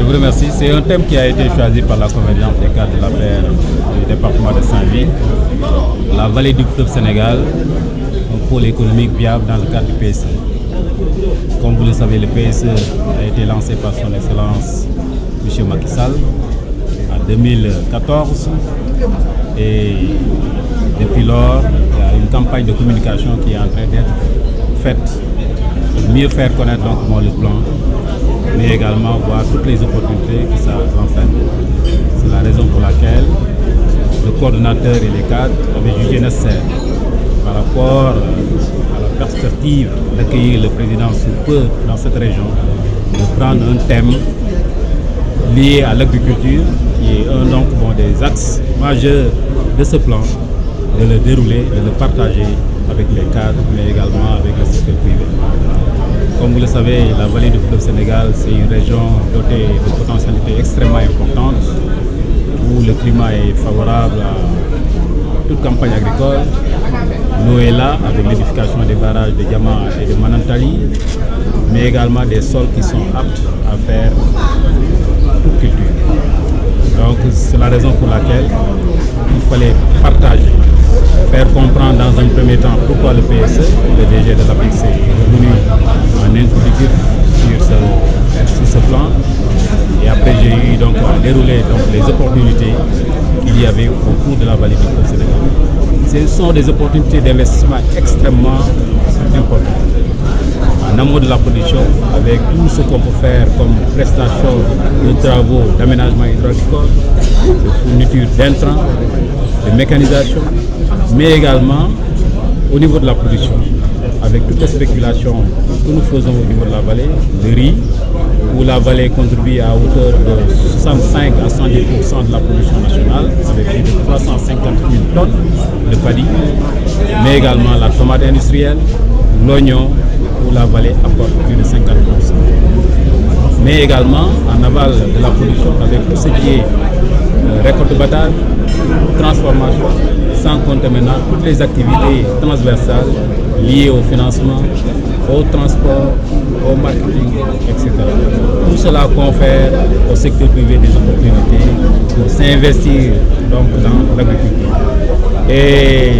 vous remercie. C'est un thème qui a été choisi par la convergence des cadres de la paix du département de Saint-Louis. La vallée du fleuve Sénégal, un pôle économique viable dans le cadre du PSE. Comme vous le savez, le PSE a été lancé par son Excellence M. Macky Sall en 2014 et depuis lors, il y a une campagne de communication qui est en train d'être faite pour mieux faire connaître donc le plan, mais également voir toutes les opportunités que ça enseigne. C'est la raison pour laquelle le coordonnateur et les cadres avaient jugé nécessaire par rapport à la perspective d'accueillir le président sous peu dans cette région, de prendre un thème lié à l'agriculture, qui est un des axes majeurs de ce plan, de le dérouler, de le partager avec les cadres, mais également avec le secteur privé. Comme vous le savez, la vallée du fleuve Sénégal, c'est une région dotée de potentialités extrêmement importantes, où le climat est favorable à toute campagne agricole. L'eau est là avec l'édification des barrages de Diama et de Manantali, mais également des sols qui sont aptes à faire toute culture. Donc c'est la raison pour laquelle il fallait partager, faire comprendre dans un premier temps pourquoi le PSE, le DG de l'APEX est venu en introduire sur ce plan. Et après j'ai eu à dérouler les opportunités qu'il y avait au cours de la vallée du fleuve Sénégal. Ce sont des opportunités d'investissement extrêmement importantes. En amont de la production, avec tout ce qu'on peut faire comme prestation de travaux d'aménagement hydraulique, de fourniture d'intrants, de mécanisation, mais également au niveau de la production, avec toutes les spéculations que nous faisons au niveau de la vallée, de riz, où la vallée contribue à hauteur de 65 à 110% de la production nationale, avec plus de 350 000 tonnes de paddy, mais également la tomate industrielle, l'oignon, où la vallée apporte plus de 50%. Mais également en aval de la production, avec tout ce qui est récolte battage, transformation, sans compter maintenant toutes les activités transversales liées au financement, au transport, au marketing, etc. Tout cela confère au secteur privé des opportunités pour s'investir dans l'agriculture. Et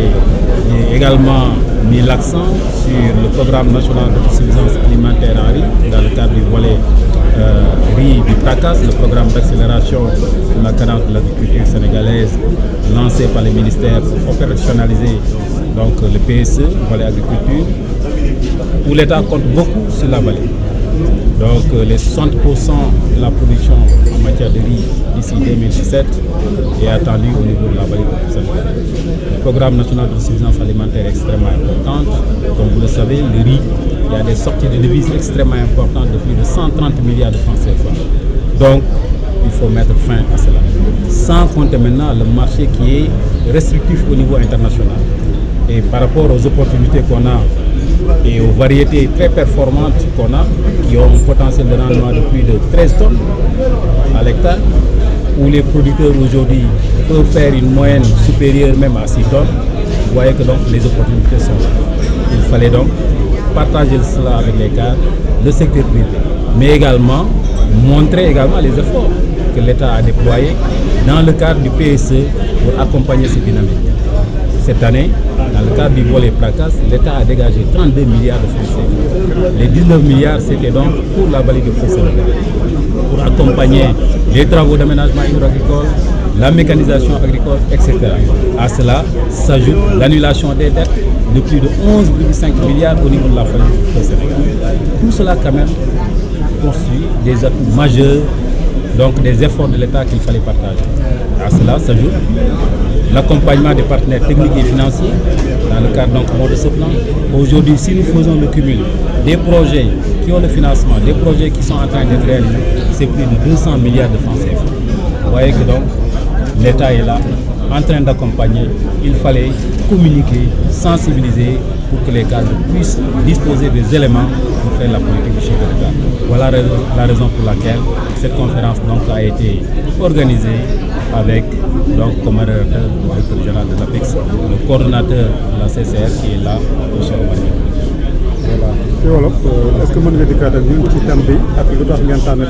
j'ai également mis l'accent sur le programme national de suffisance alimentaire en riz dans le cadre du volet riz du PRACAS, le programme d'accélération de la cadence de l'agriculture sénégalaise lancé par le ministère pour opérationnaliser le PSE, le volet agriculture, où l'État compte beaucoup sur la vallée. Donc les 60% de la production en matière de riz d'ici 2017 est attendu au niveau de la vallée du Sénégal. Le programme national de suffisance alimentaire est extrêmement important. Comme vous le savez, le riz, il y a des sorties de devises extrêmement importantes de plus de 130 milliards de francs CFA. Donc il faut mettre fin à cela. Sans compter maintenant le marché qui est restrictif au niveau international. Et par rapport aux opportunités qu'on a et aux variétés très performantes qu'on a, qui ont un potentiel de rendement de plus de 13 tonnes à l'hectare, où les producteurs aujourd'hui peuvent faire une moyenne supérieure même à 6 tonnes, vous voyez que les opportunités sont là. Il fallait donc partager cela avec les cadres, le secteur privé, mais également montrer également les efforts que l'État a déployés dans le cadre du PSE pour accompagner ces dynamiques. Cette année, dans le cadre du volet PRACAS, l'État a dégagé 32 milliards de francs CFA. Les 19 milliards, c'était donc pour la vallée du fleuve Sénégal, pour accompagner les travaux d'aménagement hydro-agricole, la mécanisation agricole, etc. À cela s'ajoute l'annulation des dettes de plus de 11,5 milliards au niveau de la vallée du fleuve Sénégal. Tout cela, quand même, constitue des atouts majeurs, donc des efforts de l'État qu'il fallait partager. À cela s'ajoute l'accompagnement des partenaires techniques et financiers dans le cadre de ce plan. Aujourd'hui, si nous faisons le cumul des projets qui ont le financement, des projets qui sont en train d'être réalisés, c'est plus de 200 milliards de francs CFA. Vous voyez que l'État est là, en train d'accompagner. Il fallait communiquer, sensibiliser pour que les cadres puissent disposer des éléments pour faire la politique du chef de l'État. Voilà la raison pour laquelle cette conférence a été organisée avec comme modérateur le directeur général de l'APEX, le coordonnateur de la CCR qui est là, M. Omar. Voilà. Est-ce que vous pouvez dire que vous avez un thème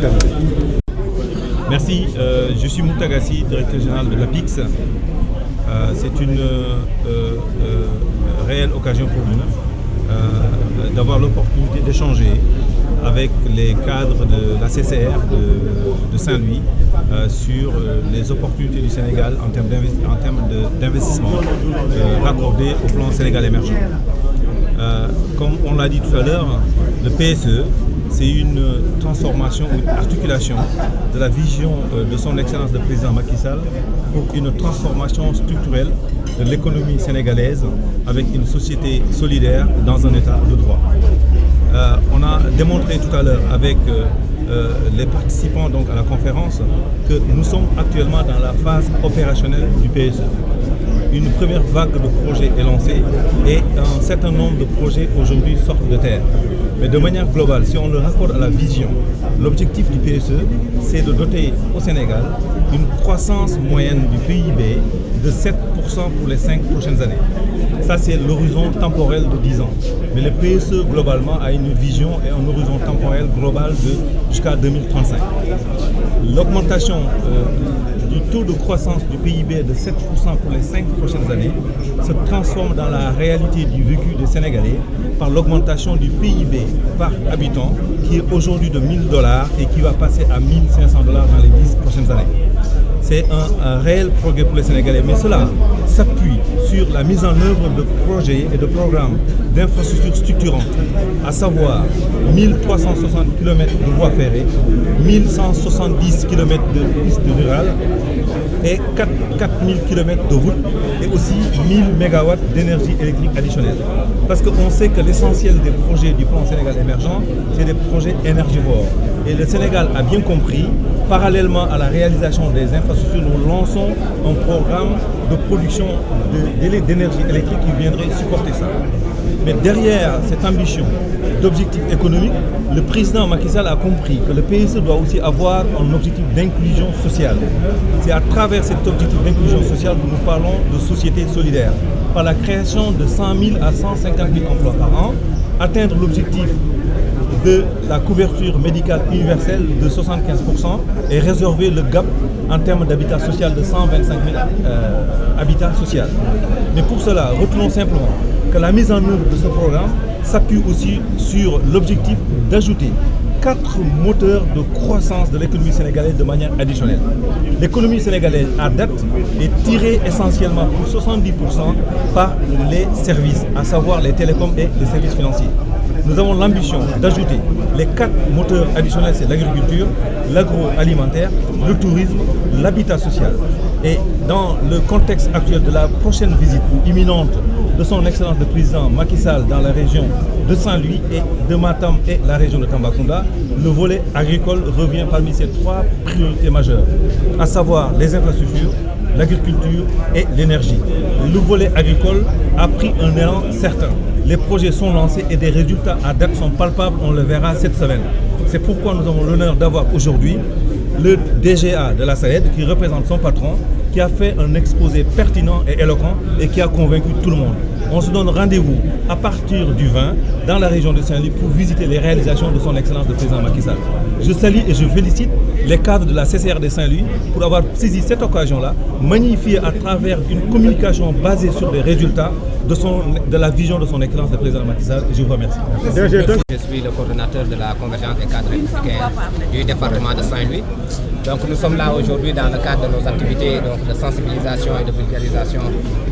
Merci, je suis Moutagassi, directeur général de l'APIX. C'est une réelle occasion pour nous d'avoir l'opportunité d'échanger avec les cadres de la CCR de Saint-Louis sur les opportunités du Sénégal en termes d'investissement raccordés au plan Sénégal émergent. Comme on l'a dit tout à l'heure, le PSE, c'est une transformation ou une articulation de la vision de son Excellence le Président Macky Sall pour une transformation structurelle de l'économie sénégalaise avec une société solidaire dans un état de droit. On a démontré tout à l'heure avec les participants donc, à la conférence que nous sommes actuellement dans la phase opérationnelle du PSE. Une première vague de projets est lancée et un certain nombre de projets aujourd'hui sortent de terre. Mais de manière globale, si on le raccorde à la vision, l'objectif du PSE, c'est de doter au Sénégal une croissance moyenne du PIB de 7% pour les 5 prochaines années. Ça, c'est l'horizon temporel de 10 ans. Mais le PSE, globalement, a une vision et un horizon temporel global jusqu'à 2035. L'augmentation du taux de croissance du PIB de 7% pour les 5 prochaines années se transforme dans la réalité du vécu des Sénégalais par l'augmentation du PIB par habitant qui est aujourd'hui de $1 000 et qui va passer à $1 500 dans les 10 prochaines années. C'est un réel progrès pour les Sénégalais, mais cela s'appuie sur la mise en œuvre de projets et de programmes d'infrastructures structurantes, à savoir 1360 km de voies ferrées, 1170 km de pistes rurales et 4000 km de routes et aussi 1000 MW d'énergie électrique additionnelle. Parce qu'on sait que l'essentiel des projets du plan Sénégal émergent, c'est des projets énergivores. Et le Sénégal a bien compris, parallèlement à la réalisation des infrastructures, nous lançons un programme de production d'énergie électrique qui viendrait supporter ça. Mais derrière cette ambition d'objectif économique, le président Macky Sall a compris que le PSE doit aussi avoir un objectif d'inclusion sociale. C'est à travers cet objectif d'inclusion sociale que nous parlons de société solidaire, par la création de 100 000 à 150 000 emplois par an, atteindre l'objectif de la couverture médicale universelle de 75% et résorber le gap en termes d'habitat social de 125 000 habitats sociaux. Mais pour cela, retenons simplement que la mise en œuvre de ce programme s'appuie aussi sur l'objectif d'ajouter 4 moteurs de croissance de l'économie sénégalaise de manière additionnelle. L'économie sénégalaise à date est tirée essentiellement pour 70% par les services, à savoir les télécoms et les services financiers. Nous avons l'ambition d'ajouter les 4 moteurs additionnels, c'est l'agriculture, l'agroalimentaire, le tourisme, l'habitat social. Et dans le contexte actuel de la prochaine visite imminente de son Excellence le Président Macky Sall dans la région de Saint-Louis et de Matam et la région de Tambacounda, le volet agricole revient parmi ces 3 priorités majeures, à savoir les infrastructures, l'agriculture et l'énergie. Le volet agricole a pris un élan certain. Les projets sont lancés et des résultats à date sont palpables, on le verra cette semaine. C'est pourquoi nous avons l'honneur d'avoir aujourd'hui le DGA de la SAED qui représente son patron, qui a fait un exposé pertinent et éloquent et qui a convaincu tout le monde. On se donne rendez-vous à partir du 20 dans la région de Saint-Louis pour visiter les réalisations de son Excellence le Président Macky Sall. Je salue et je félicite les cadres de la CCR de Saint-Louis pour avoir saisi cette occasion-là, magnifiée à travers une communication basée sur les résultats de la vision de son Excellence le Président Macky Sall. Je vous remercie. Je suis le coordonnateur de la convergence des cadres républicains du département de Saint-Louis. Donc nous sommes là aujourd'hui dans le cadre de nos activités de sensibilisation et de vulgarisation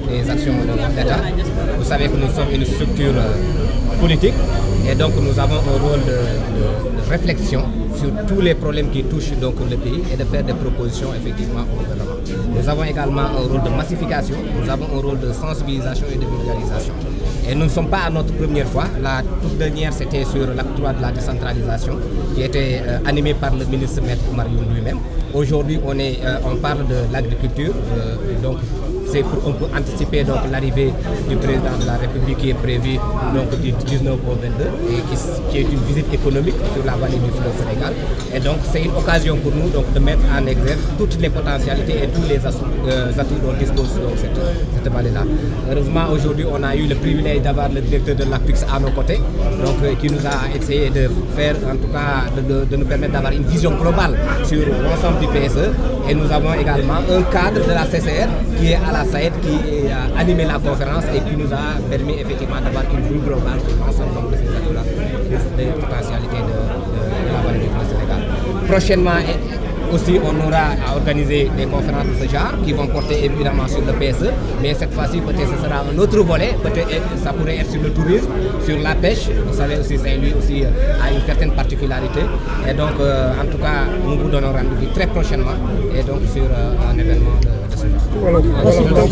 des actions de l'État. Vous savez que nous sommes une structure politique et donc nous avons un rôle de réflexion sur tous les problèmes qui touchent donc le pays et de faire des propositions effectivement au gouvernement. Nous avons également un rôle de massification, nous avons un rôle de sensibilisation et de vulgarisation. Et nous ne sommes pas à notre première fois. La toute dernière, c'était sur l'acte 3 de la décentralisation qui était animé par le ministre Maître Oumar Youm lui-même. Aujourd'hui, on parle de l'agriculture, donc c'est pour un peu anticiper donc l'arrivée du président de la République qui est prévue donc du 19 au 22 et qui est une visite économique sur la vallée du fleuve Sénégal. Et donc c'est une occasion pour nous donc de mettre en exergue toutes les potentialités et tous les atouts dont dispose donc cette vallée-là. Heureusement aujourd'hui on a eu le privilège d'avoir le directeur de l'APIX à nos côtés, donc qui nous a essayé de faire en tout cas de nous permettre d'avoir une vision globale sur l'ensemble du PSE. Et nous avons également un cadre de la CCR qui est à la SAED qui a animé la conférence et qui nous a permis effectivement d'avoir une vue globale sur l'ensemble de ces atouts-là, des potentialités de la vallée du fleuve Sénégal. Prochainement aussi, on aura à organiser des conférences de ce genre qui vont porter évidemment sur le PSE, mais cette fois-ci peut-être ce sera un autre volet, peut-être ça pourrait être sur le tourisme, sur la pêche. Vous savez aussi Saint-Louis aussi a une certaine particularité. Et donc en tout cas, nous vous donnons rendez-vous très prochainement et donc sur un événement de ce genre. Voilà.